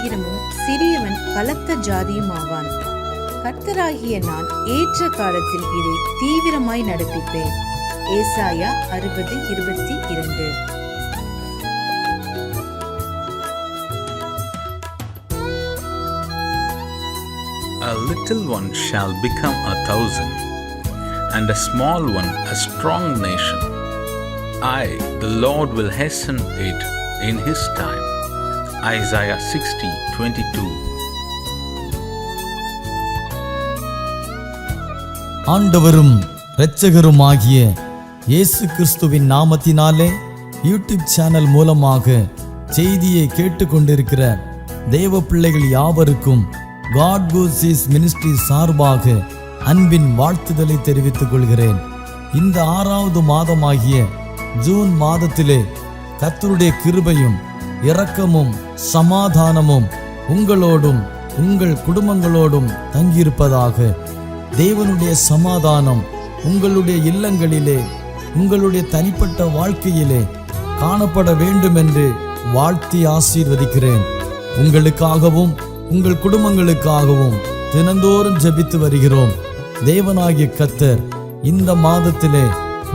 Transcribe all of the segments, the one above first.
ஆயிரமும் சிறியவன் பலத்த ஜாதியும் ஆவான். கர்த்தராகிய நான் ஏற்ற காலத்தில் இதை தீவிரமாய் நடப்பிப்பேன். ஏசாயா 60:22. A little one shall become 1,000, and a small one a strong nation. I, the Lord, will hasten it in His time. Isaiah 60:22. ஆண்டவரும் இரட்சகருமாகிய இயேசு கிறிஸ்துவின் நாமத்தினாலே யூடியூப் சேனல் மூலமாக செய்தியை கேட்டுக்கொண்டிருக்கிற தேவ பிள்ளைகள் யாவருக்கும் God Goes மினிஸ்ட்ரி சார்பாக அன்பின் வாழ்த்துதலை தெரிவித்துக் கொள்கிறேன். இந்த 6வது மாதமாகிய ஜூன் மாதத்திலே கர்த்தருடைய கிருபையும் இரக்கமும் சமாதானமும் உங்களோடும் உங்கள் குடும்பங்களோடும் தங்கியிருப்பதாக. தேவனுடைய சமாதானம் உங்களுடைய இல்லங்களிலே உங்களுடைய தனிப்பட்ட வாழ்க்கையிலே காணப்பட வேண்டும் என்று வாழ்த்தி ஆசீர்வதிக்கிறேன். உங்களுக்காகவும் உங்கள் குடும்பங்களுக்காகவும் தினந்தோறும் ஜெபித்து வருகிறோம். தேவனாகிய கர்த்தர் இந்த மாதத்திலே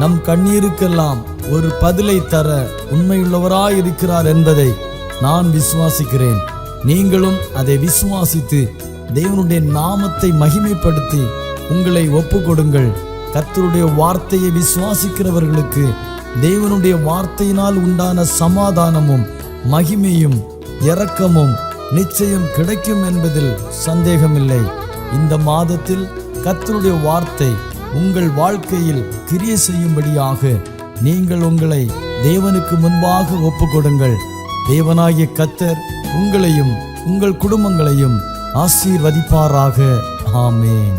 நம் கண்ணீருக்கெல்லாம் ஒரு பதிலை தர உண்மையுள்ளவராயிருக்கிறார் என்பதை நான் விசுவாசிக்கிறேன். நீங்களும் அதை விசுவாசித்து தேவனுடைய நாமத்தை மகிமைப்படுத்தி உங்களை ஒப்பு கொடுங்கள். கர்த்தருடைய வார்த்தையை விசுவாசிக்கிறவர்களுக்கு தேவனுடைய வார்த்தையினால் உண்டான சமாதானமும் மகிமையும் இரக்கமும் நிச்சயம் கிடைக்கும் என்பதில் சந்தேகமில்லை. இந்த மாதத்தில் கர்த்தருடைய வார்த்தை உங்கள் வாழ்க்கையில் கிரியை செய்யும்படியாக நீங்கள் உங்களை தேவனுக்கு முன்பாக ஒப்புக்கொடுங்கள். தேவனாகிய கர்த்தர் உங்களையும் உங்கள் குடும்பங்களையும் ஆசீர்வதிப்பாராக. ஆமென்.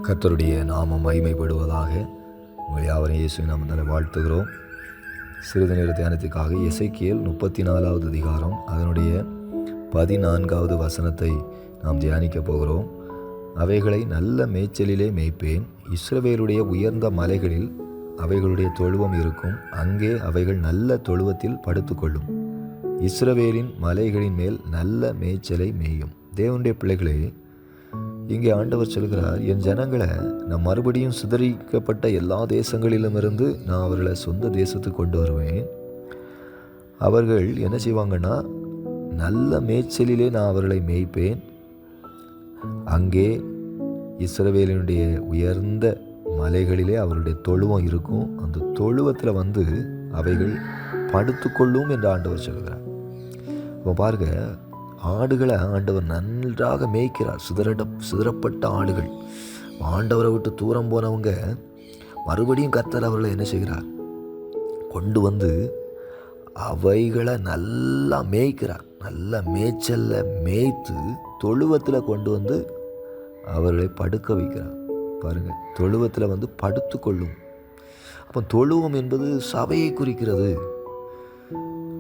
கர்த்தருடைய நாமம் மகிமைப்படுவதாக. உங்கள் யாவரையும் இயேசுவின் நாமத்தால் வாழ்த்துகிறோம். சிறிது நேர தியானத்துக்காக எசேக்கியேல் 34வது அதிகாரம் அதனுடைய 14வது வசனத்தை நாம் தியானிக்க போகிறோம். அவைகளை நல்ல மேய்ச்சலிலே மேய்ப்பேன். இஸ்ரவேலுடைய உயர்ந்த மலைகளில் அவைகளுடைய தொழுவம் இருக்கும். அங்கே அவைகள் நல்ல தொழுவத்தில் படுத்துக்கொள்ளும். இஸ்ரவேலின் மலைகளின் மேல் நல்ல மேய்ச்சலை மேயும். தேவனுடைய பிள்ளைகளே, இங்கே ஆண்டவர் சொல்கிறார், என் ஜனங்களை நான் மறுபடியும் சிதறிக்கப்பட்ட எல்லா தேசங்களிலுமிருந்து நான் அவர்களை சொந்த தேசத்துக்கு கொண்டு வருவேன். அவர்கள் என்ன செய்வாங்கன்னா, நல்ல மேய்ச்சலிலே நான் அவர்களை மேய்ப்பேன். அங்கே இஸ்ரவேலினுடைய உயர்ந்த மலைகளிலே அவருடைய தொழுவம் இருக்கும். அந்த தொழுவத்தில் வந்து அவைகள் படுத்துக்கொள்ளும் என்று ஆண்டவர் சொல்கிறார். இப்போ பாருங்க, ஆடுகளை ஆண்டவர் நன்றாக மேய்க்கிறார். சிதறப்பட்ட ஆடுகள், ஆண்டவரை விட்டு தூரம் போனவங்க மறுபடியும் கர்த்தர் அவர்களை என்ன செய்கிறார், கொண்டு வந்து அவைகளை நல்லா மேய்க்கிறார். நல்ல மேய்ச்சலில் மேய்த்து தொழுவத்தில் கொண்டு வந்து அவர்களை படுக்க வைக்கிறார். பாருங்கள், தொழுவத்தில் வந்து படுத்து கொள்ளும். அப்போ தொழுவம் என்பது சபையை குறிக்கிறது.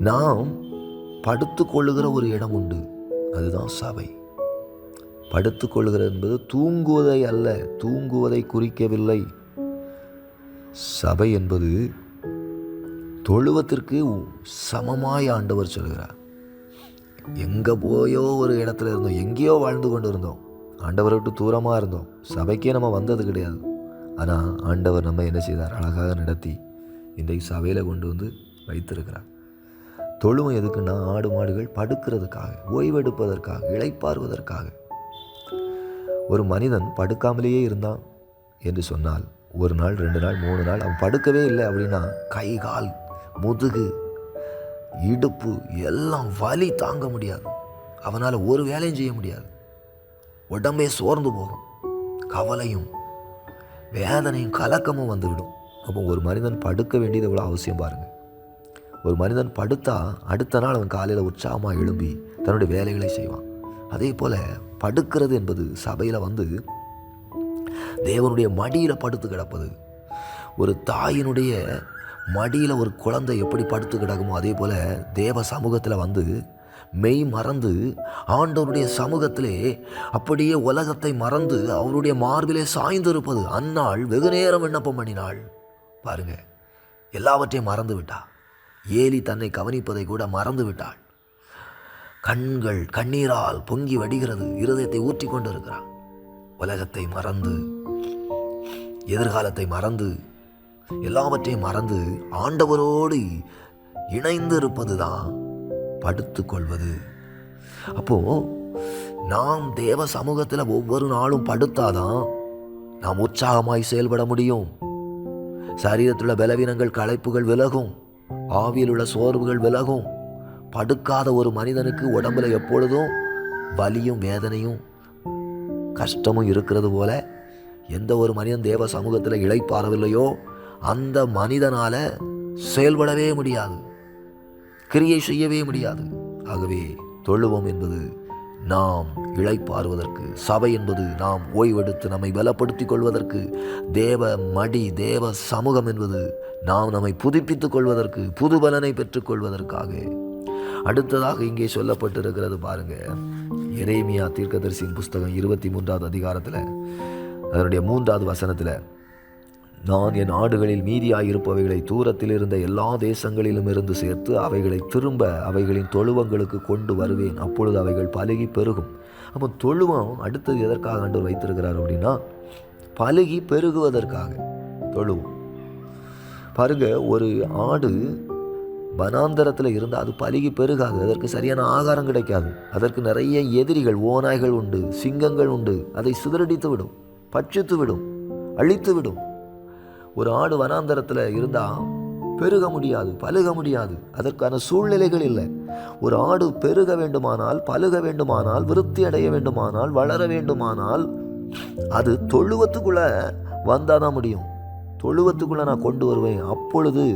நாம் படுத்து கொள்ளுகிற ஒரு இடம் உண்டு, அதுதான் சபை. படுத்து கொள்ளுகிறது என்பது தூங்குவதை அல்ல, தூங்குவதை குறிக்கவில்லை. சபை என்பது தொழுவத்திற்கு சமமாய் ஆண்டவர் சொல்கிறார். எங்கே போயோ ஒரு இடத்துல இருந்தோம், எங்கேயோ வாழ்ந்து கொண்டு இருந்தோம், ஆண்டவரை விட்டு தூரமாக இருந்தோம், சபைக்கே நம்ம வந்தது கிடையாது. ஆனால் ஆண்டவர் நம்ம என்ன செய்தார், அழகாக நடத்தி இன்றைக்கு சபையில் கொண்டு வந்து வைத்திருக்கிறார். தொழுவம் எதுக்குன்னா, ஆடு மாடுகள் படுக்கிறதுக்காக, ஓய்வெடுப்பதற்காக, இளைப்பாறுவதற்காக. ஒரு மனிதன் படுக்காமலேயே இருந்தான் என்று சொன்னால், ஒரு நாள் 2 நாள் 3 நாள் அவன் படுக்கவே இல்லை அப்படின்னா, கை கால் முதுகு இடுப்பு எல்லாம் வலி தாங்க முடியாது. அவனால் ஒரு வேலையும் செய்ய முடியாது. உடம்பே சோர்ந்து போகும். கவலையும் வேதனையும் கலக்கமும் வந்துவிடும். அப்போ ஒரு மனிதன் படுக்க வேண்டியது எவ்வளோ அவசியம் பாருங்கள். ஒரு மனிதன் படுத்தா அடுத்த நாள் அவன் காலையில் உற்சாகமாக எழும்பி தன்னுடைய வேலைகளை செய்வான். அதே போல் படுக்கிறது என்பது சபையில் வந்து தேவனுடைய மடியில் படுத்து கிடப்பது. ஒரு தாயினுடைய மடியில் ஒரு குழந்தை எப்படி படுத்து கிடக்குமோ அதே போல் தேவ சமூகத்தில் வந்து மெய் மறந்து ஆண்டவருடைய சமூகத்திலே அப்படியே உலகத்தை மறந்து அவருடைய மார்பிலே சாய்ந்திருப்பது. அந்நாள் வெகு நேரம் விண்ணப்பம் பண்ணினாள். பாருங்க, எல்லாவற்றையும் மறந்து விட்டாள். ஏலி தன்னை கவனிப்பதை கூட மறந்து விட்டாள். கண்கள் கண்ணீரால் பொங்கி வடிகிறது, இருதயத்தை ஊற்றி கொண்டு இருக்கிறாள். உலகத்தை மறந்து, எதிர்காலத்தை மறந்து, எல்லாவற்றையும் மறந்து ஆண்டவரோடு இணைந்து இருப்பது தான் படுத்து கொள்வது. அப்போ நாம் தேவ சமூகத்தில் ஒவ்வொரு நாளும் படுத்தாதான் நாம் உற்சாகமாய் செயல்பட முடியும். சரீரத்தில் பலவீனங்கள் களைப்புகள் விலகும், ஆவியில் உள்ள சோர்வுகள் விலகும். படுக்காத ஒரு மனிதனுக்கு உடம்புல எப்பொழுதும் வலியும் வேதனையும் கஷ்டமும் இருக்கிறது போல, எந்த ஒரு மனிதன் தேவ சமூகத்தில் இளைப்பாறவில்லையோ அந்த மனிதனால செயல்படவே முடியாது, கிரியை செய்யவே முடியாது. ஆகவே தொழுவம் என்பது நாம் இளைப்பாறுவதற்கு, சபை என்பது நாம் ஓய்வெடுத்து நம்மை பலப்படுத்திக் கொள்வதற்கு, தேவ மடி தேவ சமூகம் என்பது நாம் நம்மை புதுப்பித்துக் கொள்வதற்கு, புது பலனை பெற்றுக்கொள்வதற்காக. அடுத்ததாக இங்கே சொல்லப்பட்டிருக்கிறது பாருங்க, எரேமியா தீர்க்கதரிசியின் புஸ்தகம் 23வது அதிகாரத்தில் அதனுடைய 3வது வசனத்தில், நான் என் ஆடுகளில் மீதியாயிருப்பவைகளை தூரத்தில் இருந்த எல்லா தேசங்களிலும் இருந்து சேர்த்து அவைகளை திரும்ப அவைகளின் தொழுவங்களுக்கு கொண்டு வருவேன், அப்பொழுது அவைகள் பலுகி பெருகும். அப்போ தொழுவம் அடுத்தது எதற்காக ஆண்டவர் வைத்திருக்கிறார் அப்படின்னா, பலுகி பெருகுவதற்காக தொழுவம். பாருங்க, ஒரு ஆடு வனாந்தரத்தில் இருந்தால் அது பலுகி பெருகாது, அதற்கு சரியான ஆகாரம் கிடைக்காது. அதற்கு நிறைய எதிரிகள், ஓநாய்கள் உண்டு, சிங்கங்கள் உண்டு, அதை சிதறடித்து விடும், பட்சித்து விடும், அழித்து விடும். ஒரு ஆடு வனாந்தரத்தில் இருந்தால் பெருக முடியாது, பலுக முடியாது, அதற்கான சூழ்நிலைகள் இல்லை. ஒரு ஆடு பெருக வேண்டுமானால், பலுக வேண்டுமானால், விருத்தி அடைய வேண்டுமானால், வளர வேண்டுமானால் அது தொழுவத்துக்குள்ளே வந்தால் தான் முடியும். தொழுவத்துக்குள்ளே நான் கொண்டு வருவேன், அப்பொழுது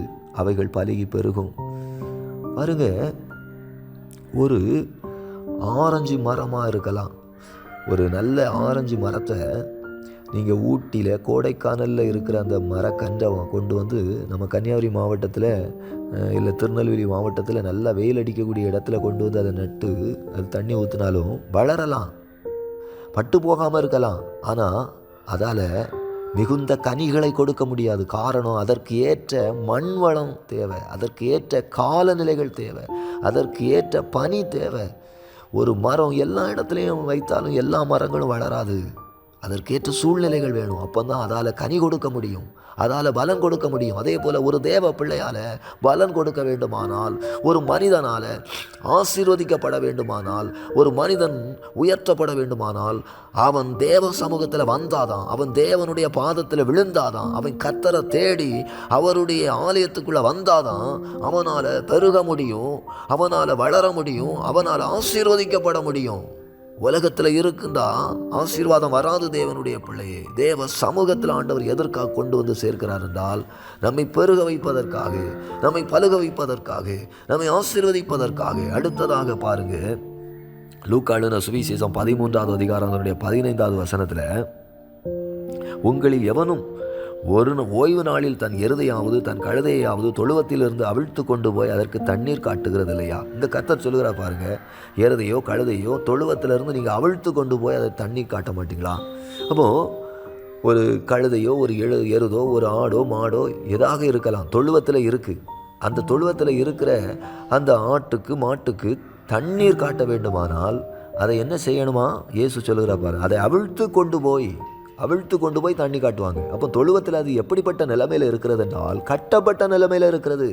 அவைகள் பலுகி பெருகும். பாருங்க, ஒரு ஆரஞ்சு மரமாக இருக்கலாம். ஒரு நல்ல ஆரஞ்சு மரத்தை நீங்கள் ஊட்டியில் கோடைக்கானலில் இருக்கிற அந்த மரக்கன்றை கொண்டு வந்து நம்ம கன்னியாகுமரி மாவட்டத்தில் இல்லை திருநெல்வேலி மாவட்டத்தில் நல்லா வெயில் அடிக்கக்கூடிய இடத்துல கொண்டு வந்து அதை நட்டு அது தண்ணி ஊற்றினாலும் வளரலாம், பட்டு போகாமல் இருக்கலாம். ஆனால் அதால் மிகுந்த கனிகளை கொடுக்க முடியாது. காரணம், அதற்கு ஏற்ற மண் வளம் தேவை, அதற்கு ஏற்ற காலநிலைகள் தேவை, அதற்கு ஏற்ற பனி தேவை. ஒரு மரம் எல்லா இடத்துலையும் வைத்தாலும் எல்லா மரங்களும் வளராது, அதற்கேற்ற சூழ்நிலைகள் வேணும். அப்போ தான் அதால் கனி கொடுக்க முடியும், அதால் பலன் கொடுக்க முடியும். அதே போல் ஒரு தேவ பிள்ளையால் பலன் கொடுக்க வேண்டுமானால், ஒரு மனிதனால் ஆசீர்வதிக்கப்பட வேண்டுமானால், ஒரு மனிதன் உயர்த்தப்பட வேண்டுமானால், அவன் தேவ சமூகத்தில் வந்தாதான், அவன் தேவனுடைய பாதத்தில் விழுந்தாதான், அவன் கர்த்தரை தேடி அவருடைய ஆலயத்துக்குள்ளே வந்தாதான் அவனால் பெருக முடியும், அவனால் வளர முடியும், அவனால் ஆசீர்வதிக்கப்பட முடியும். உலகத்தில் இருக்குண்டா ஆசீர்வாதம் வராது. தேவனுடைய பிள்ளையே, தேவ சமூகத்தில் ஆண்டவர் எதற்காக கொண்டு வந்து சேர்க்கிறார் என்றால், நம்மை பெருக வைப்பதற்காக, நம்மை பலுக வைப்பதற்காக, நம்மை ஆசீர்வதிப்பதற்காக. அடுத்ததாக பாருங்க, லூக்கா எழுதின சுவிசேஷம் 13வது அதிகாரம் 15வது வசனத்தில், உங்களில் எவனும் ஒரு ஓய்வு நாளில் தன் எருதையாவது தன் கழுதையாவது தொழுவத்திலிருந்து அவிழ்த்து கொண்டு போய் அதற்கு தண்ணீர் காட்டுகிறது இல்லையா? இந்த கர்த்தர் சொல்லுகிறார் பாருங்க, எருதையோ கழுதையோ தொழுவத்திலிருந்து நீங்கள் அவிழ்த்து கொண்டு போய் அதை தண்ணீர் காட்ட மாட்டீங்களா? அப்போது ஒரு கழுதையோ ஒரு எருதோ ஒரு ஆடோ மாடோ எதாக இருக்கலாம், தொழுவத்தில் இருக்குது. அந்த தொழுவத்தில் இருக்கிற அந்த ஆட்டுக்கு மாட்டுக்கு தண்ணீர் காட்ட வேண்டுமானால் அதை என்ன செய்யணுமா? இயேசு சொல்லுகிறார் பாருங்க, அதை அவிழ்த்து கொண்டு போய் தண்ணி காட்டுவாங்க. அப்போ தொழுவத்தில் அது எப்படிப்பட்ட நிலைமையில் இருக்கிறது என்றால், கட்டப்பட்ட நிலைமையில் இருக்கிறது.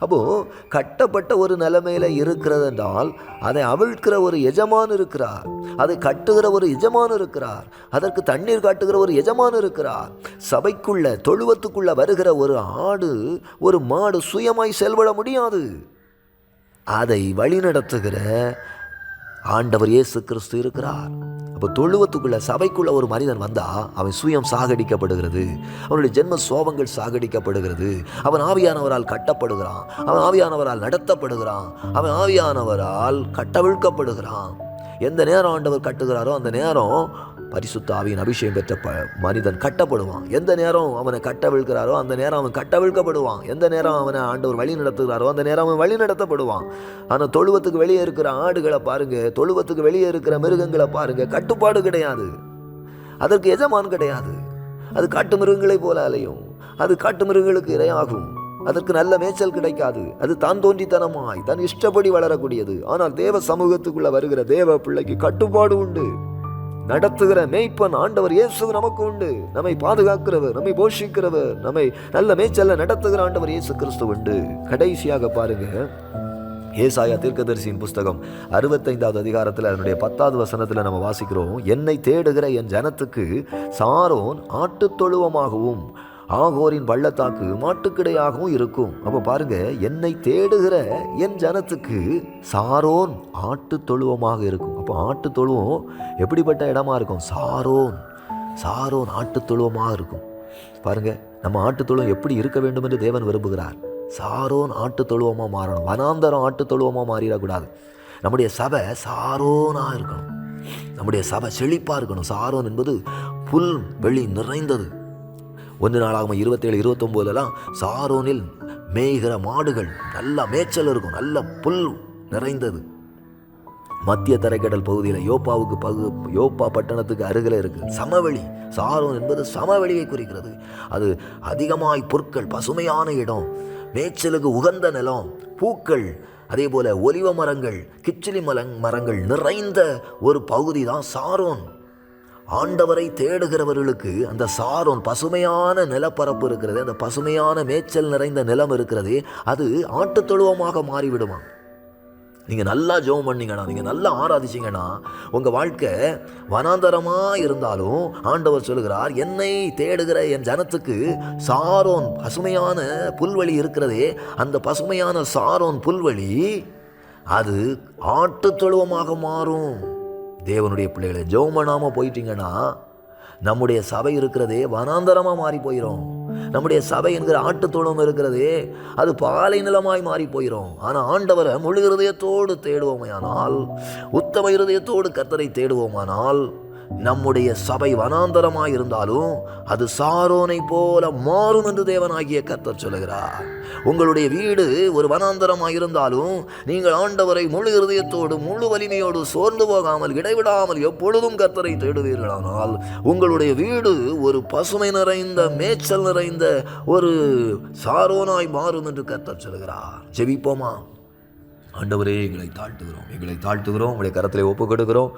அப்போது கட்டப்பட்ட ஒரு நிலைமையில் இருக்கிறது என்றால், அதை அவிழ்க்கிற ஒரு எஜமான் இருக்கிறார், அதை கட்டுகிற ஒரு எஜமான் இருக்கிறார், அதற்கு தண்ணீர் காட்டுகிற ஒரு எஜமான் இருக்கிறார். சபைக்குள்ள தொழுவத்துக்குள்ள வருகிற ஒரு ஆடு ஒரு மாடு சுயமாய் செயல்பட முடியாது. அதை வழிநடத்துகிற ஆண்டவர் இயேசு கிறிஸ்து இருக்கிறார். அப்போ தொழுவத்துக்குள்ள சபைக்குள்ள ஒரு மனிதன் வந்தா அவன் சுயம் சாகடிக்கப்படுகிறது, அவனுடைய ஜென்ம சோபங்கள் சாகடிக்கப்படுகிறது, அவன் ஆவியானவரால் கட்டப்படுகிறான், அவன் ஆவியானவரால் நடத்தப்படுகிறான், அவன் ஆவியானவரால் கட்டவிழ்க்கப்படுகிறான். எந்த நேரம் ஆண்டவர் கட்டுகிறாரோ அந்த நேரம் பரிசுத்த ஆவியின் அபிஷேகம் பெற்ற மனிதன் கட்டப்படுவான். எந்த நேரம் அவனை கட்டவிழ்கிறாரோ அந்த நேரம் அவன் கட்டவிழ்க்கப்படுவான். எந்த நேரம் அவனை ஆண்டவர் வழி நடத்துகிறாரோ அந்த நேரம் அவன் வழி நடத்தப்படுவான். ஆனால் தொழுவத்துக்கு வெளியே இருக்கிற ஆடுகளை பாருங்க, தொழுவத்துக்கு வெளியே இருக்கிற மிருகங்களை பாருங்க, கட்டுப்பாடு கிடையாது, அதற்கு எஜமான் கிடையாது. அது காட்டு மிருகங்களை போல அலையும், அது காட்டு மிருகங்களுக்கு இரையாகும், அதற்கு நல்ல மேய்ச்சல் கிடைக்காது, அது தான் தோன்றித்தனமாய் தன் இஷ்டப்படி வளரக்கூடியது. ஆனால் தேவ சமூகத்துக்குள்ள வருகிற தேவ பிள்ளைக்கு கட்டுப்பாடு உண்டு. நடத்துகிற மேய்ப்பன் ஆண்டவர் இயேசு நமக்கு உண்டு. நம்மை பாதுகாக்கிறவர், நம்மை போஷிக்கிறவர், நம்மை நல்ல மேய்ச்சல்ல நடத்துகிற ஆண்டவர் இயேசு கிறிஸ்து உண்டு. கடைசியாக பாருங்க, ஏசாயா தீர்க்கதரிசியின் புஸ்தகம் 65வது அதிகாரத்தில் அதனுடைய 10வது வசனத்தில் நம்ம வாசிக்கிறோம், என்னை தேடுகிற என் ஜனத்துக்கு சாரோன் ஆட்டுத் தொழுவமாகவும் ஆகோரின் பள்ளத்தாக்கு மாட்டுக்கிடையாகவும் இருக்கும். அப்போ பாருங்க, என்னை தேடுகிற என் ஜனத்துக்கு சாரோன் ஆட்டு தொழுவமாக இருக்கும். அப்போ ஆட்டு தொழுவம் எப்படிப்பட்ட இடமா இருக்கும்? சாரோன் ஆட்டு தொழுவமாக இருக்கும். பாருங்க, நம்ம ஆட்டு தொழுவம் எப்படி இருக்க வேண்டும் என்று தேவன் விரும்புகிறார். சாரோன் ஆட்டு தொழுவமாக மாறணும். வனாந்தரம் ஆட்டு தொழுவமாக மாறிடக்கூடாது. நம்முடைய சபை சாரோனாக இருக்கணும். நம்முடைய சபை செழிப்பாக இருக்கணும். சாரோன் என்பது புல் வெளி நிறைந்தது. 1 நாளாகமம் 27-29 சாரோனில் மேய்கிற மாடுகள் நல்ல மேய்ச்சல் இருக்கும், நல்ல புல் நிறைந்தது. மத்திய தரைக்கடல் பகுதியில் யோப்பா பட்டணத்துக்கு அருகில் இருக்கு சமவெளி. சாரோன் என்பது சமவெளியை குறிக்கிறது. அது அதிகமாய் பொருட்கள், பசுமையான இடம், மேய்ச்சலுக்கு உகந்த நிலம், பூக்கள், அதே போல ஒலிவ மரங்கள், கிச்சிலி மரங்கள் நிறைந்த ஒரு பகுதி தான் சாரோன். ஆண்டவரை தேடுகிறவர்களுக்கு அந்த சாரோன் பசுமையான நிலப்பரப்பு இருக்கிறது, அந்த பசுமையான மேய்ச்சல் நிறைந்த நிலம் இருக்கிறது, அது ஆட்டு தொழுவமாக மாறிவிடுமா. நீங்கள் நல்லா ஜெபம் பண்ணீங்கன்னா, நீங்கள் நல்லா ஆராதிச்சிங்கன்னா, உங்கள் வாழ்க்கை வனாந்தரமாக இருந்தாலும் ஆண்டவர் சொல்லுகிறார், என்னை தேடுகிற என் ஜனத்துக்கு சாரோன் பசுமையான புல்வெளி இருக்கிறதே, அந்த பசுமையான சாரோன் புல்வெளி அது ஆட்டு தொழுவமாக மாறும். தேவனுடைய பிள்ளைகளை ஜெபம் பண்ணாமல் போயிட்டீங்கன்னா நம்முடைய சபை இருக்கிறதே வனாந்தரமாக மாறி போயிடும். நம்முடைய சபை என்கிற ஆட்டு தொழுவம் இருக்கிறதே அது பாலை நிலமாய் மாறி போயிடும். ஆனால் ஆண்டவரை முழு இருதயத்தோடு தேடுவோமானால், உத்தம இருதயத்தோடு கர்த்தரை தேடுவோமானால், நம்முடைய சபை வனாந்தரமாய் இருந்தாலும் அது சாரோனை போல மாறும் என்று தேவனாகிய கர்த்தர் சொல்லுகிறார். உங்களுடைய வீடு ஒரு வனாந்தரமாய் இருந்தாலும் நீங்கள் ஆண்டவரை முழு இருதயத்தோடு முழு வலிமையோடு சோர்ந்து போகாமல் இடைவிடாமல் எப்பொழுதும் கர்த்தரை தேடுவீர்களானால் உங்களுடைய வீடு ஒரு பசுமை நிறைந்த மேய்ச்சல் நிறைந்த ஒரு சாரோனாய் மாறும் என்று கர்த்தர் சொல்லுகிறார். ஜெபிப்போமா? ஆண்டவரே, எங்களை தாழ்த்துகிறோம், உங்களுடைய கரத்திலே ஒப்புக் கொடுக்கிறோம்.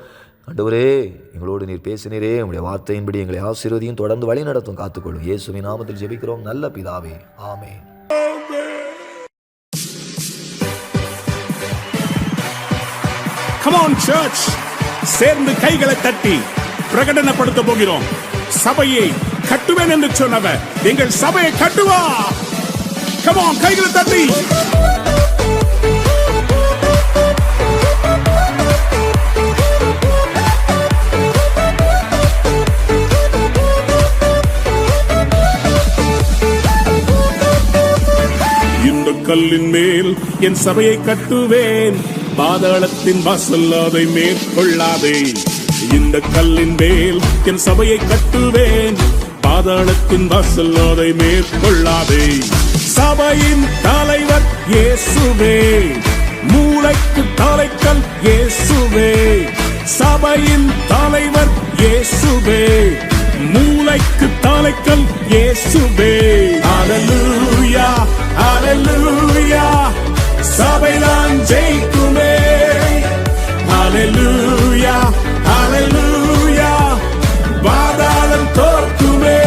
ஆண்டவரே, எங்களோடு நீர் பேசினீரே, உங்களுடைய வார்த்தையின்படி எங்களை ஆசீர்வதியும், தொடர்ந்து வழி நடத்தும், காத்துக்கொள்ளும். இயேசுவின் நாமத்தில் ஜெபிக்கிறோம் நல்ல பிதாவே, ஆமென். Come on church, சேர்ந்து கைகளை தட்டி பிரகடனப்படுத்த போகிறோம். சபையை கட்டுவேன் என்று சொன்னவர் எங்கள் சபையை கட்டுவா. Come on, கைகளை தட்டி. கல்லின் மேல் என் சபையை கட்டுவேன், பாதாளத்தின் வாசல் அதை மேற்கொள்ளாதே. இந்த கல்லின் மேல் என் சபையை கட்டுவேன், பாதாளத்தின் வாசல் அதை மேற்கொள்ளாதே. சபையின் தலைவர் இயேசுவே, மூளைக்கு தலைக்கல் இயேசுவே. சபையின் தலைவர் இயேசுவே, மூளைக்கு தலைக்கல் இயேசுவே. ஹல்லேலூயா, ஹல்லேலூயா, சபைதான் ஜெயிக்குமே. ஹல்லேலூயா, ஹல்லேலூயா, பாதாளம் தோற்குமே.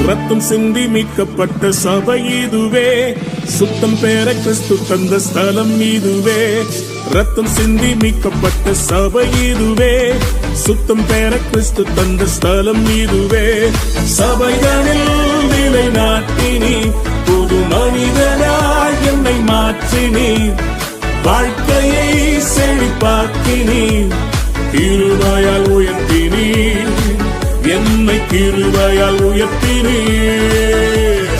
ரத்தம் சிந்தி மீட்கப்பட்ட சபை இதுவே, சுத்தம் பெற கிறிஸ்து தந்த ஸ்தலம் இதுவே. ரத்தம் சிந்தி மீட்கப்பட்ட சபை இதுவே, சுத்தம் பெற கிறிஸ்து தந்த ஸ்தலம் இதுவே. சபைகளில் நிலை நாட்டினி, புது மனிதனாய் என்னை மாற்றினி, வாழ்க்கையை செழிப்பாக்கினி, கிருபையால் உயர்த்தினீர்.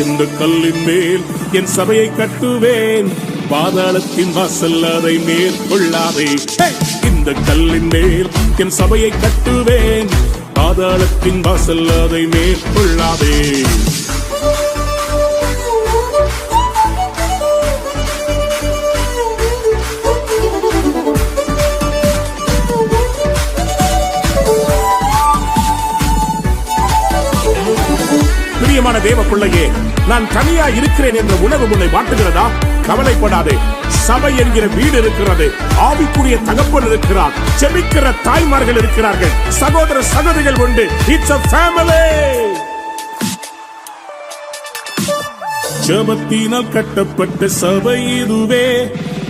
இந்த கல்லின் மேல் என் சபையை கட்டுவேன், பாதாளத்தின் வாசல் அதை மேற்கொள்ளாதே. இந்த கல்லின் மேல் என் சபையை கட்டுவேன், பாதாளத்தின் வாசல் அதை மேற்கொள்ளாதே. பிரியமான தேவ பிள்ளையே, நான் தனியா இருக்கிறேன் என்ற உணர்வு உன்னை வாட்டுகிறதா? கவலைப்படாதே. சபை என்கிற வீடு இருக்கிறது, ஆவிக்குரிய தகப்பன் இருக்கிறார், செபிக்கிற தாய்மார்கள் இருக்கிறார்கள், சகோதர சகோதரிகள் உண்டு. It's a family. ஜெபத்தினால் கட்டப்பட்ட சபை இதுவே,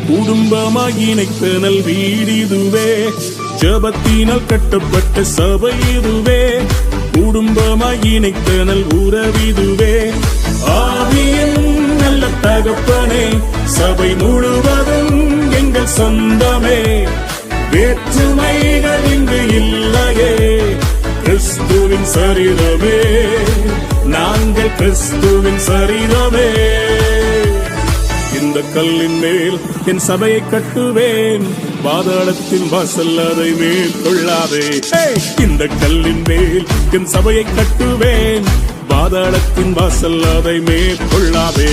குடும்பமாய் இணைத்த நல் வீடு இதுவே. ஜெபத்தினால் கட்டப்பட்ட சபை இதுவே, குடும்பமாய் இணைத்த நல் உறவிதுவே. ஆவியின் நல்ல தகப்பனே, சபை முழுவதும் எங்கள் சொந்தமே. வேற்றுமைகள் இங்கு இல்லையே, கிறிஸ்துவின் சரீரமே, நாங்கள் கிறிஸ்துவின் சரீரமே. இந்த கல்லின் மேல் என் சபையை கட்டுவேன், பாதாளத்தின் வாசல் அதை மேற்கொள்ளாதே. இந்த கல்லின் மேல் என் சபையை கட்டுவேன், பாதாளத்தின் வாசல் அதை மேற்கொள்ளாதே.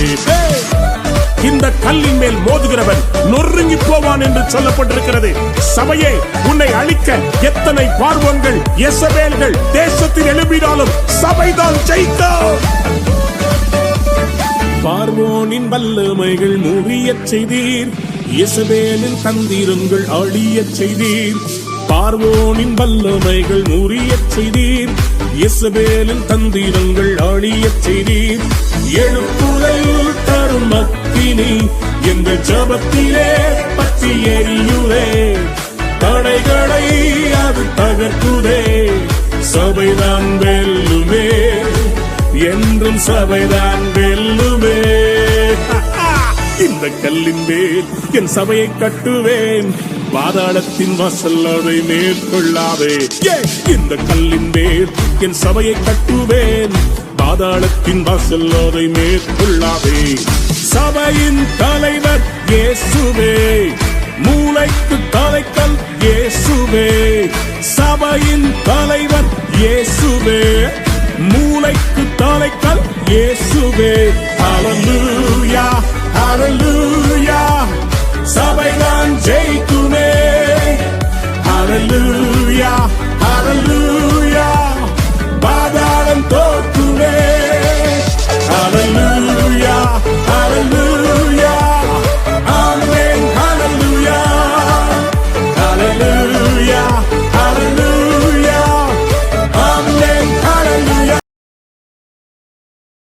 இந்த கல்லின் மேல் மோதுகிறவன் நொறுங்கி போவான் என்று சொல்லப்பட்டிருக்கிறது. சபையே, உன்னை அழிக்க எத்தனை பார்வோன்கள், எசபேல்கள் தேசத்தில் எழுப்பினாலும் சபைதான் ஜெயிக்கும். பார்வோனின் வல்லமைகள் முறியச் செய்தீர், எசபேலின் தந்திரங்கள் அழியச் செய்தீர். பார்வோனின் வல்லமைகள் முறியச் செய்தீர், எசபேலின் தந்திரங்கள் அழியச் செய்தீர். எழுப்புதல் தரும் அக்கினி எங்கள் ஜெபத்திலே பற்றி எரியுதே, தடைகளை அது தகர்க்குதே. சபைதான் வெல்லுமே, என்றும் சபைதான் வெல்லுமே. இந்த கல்லின் மேல் என் சபையை கட்டுவேன், பாதாளத்தின் வாசல் அதை மேற்கொள்ளாதே. இந்த கல்லின் மேல் என் சபையை கட்டுவேன், பாதாளத்தின் வாசல் அதை மேற்கொள்ளாதே. சபையின் தலைவர் இயேசுவே, மூளைக்கு தலைக்கல் இயேசுவே. சபையின் தலைவர் இயேசுவே, மூளைக்கு தலைக்கல் இயேசுவே. ஹல்லேலூயா, ஹல்லேலூயா.